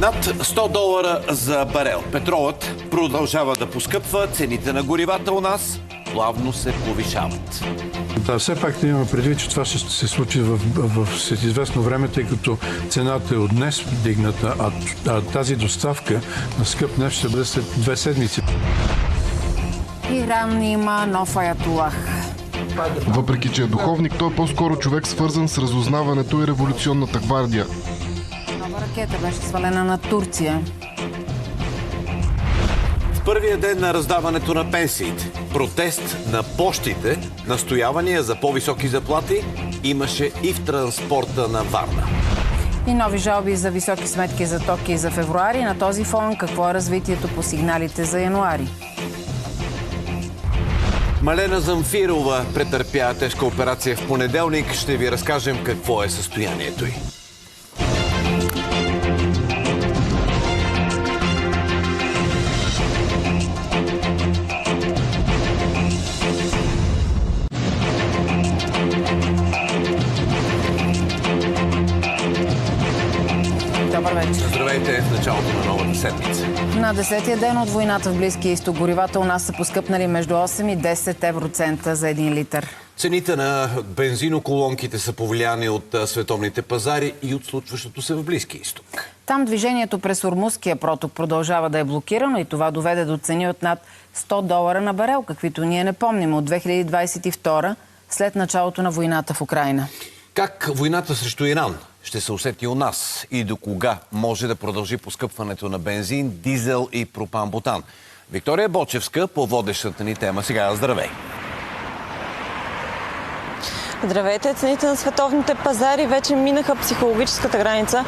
Над $100 за барел. Петролът продължава да поскъпва, цените на горивата у нас плавно се повишават. Да, все пак да имаме предвид, че това ще се случи след известно време, тъй като цената е от днес дигната, а тази доставка на скъп нефт ще бъде след 2 седмици. Иран има нов аятолах. Въпреки че е духовник, той е по-скоро човек, свързан с разузнаването и революционната гвардия. Нова ракета беше свалена на Турция. В първия ден на раздаването на пенсиите, протест на пощите, настоявания за по-високи заплати имаше и в транспорта на Варна. И нови жалби за високи сметки за токи за февруари. На този фон какво е развитието по сигналите за януари? Малена Замфирова претърпя тежка операция в понеделник. Ще ви разкажем какво е състоянието й. Добър вечер. Здравейте в началото на новата седмица. На 10-я ден от войната в Близкия изток горивата у нас са поскъпнали между 8 и 10 евроцента за 1 литър. Цените на бензиноколонките са повлияни от световните пазари и от случващото се в Близкия изток. Там движението през Ормузския проток продължава да е блокирано и това доведе до цени от над $100 на барел, каквито ние не помним от 2022 след началото на войната в Украйна. Как войната срещу Иран ще се усети у нас и до кога може да продължи поскъпването на бензин, дизел и пропан-бутан? Виктория Бочевска по водещата ни тема. Сега здравей! Здравейте! Цените на световните пазари вече минаха психологическата граница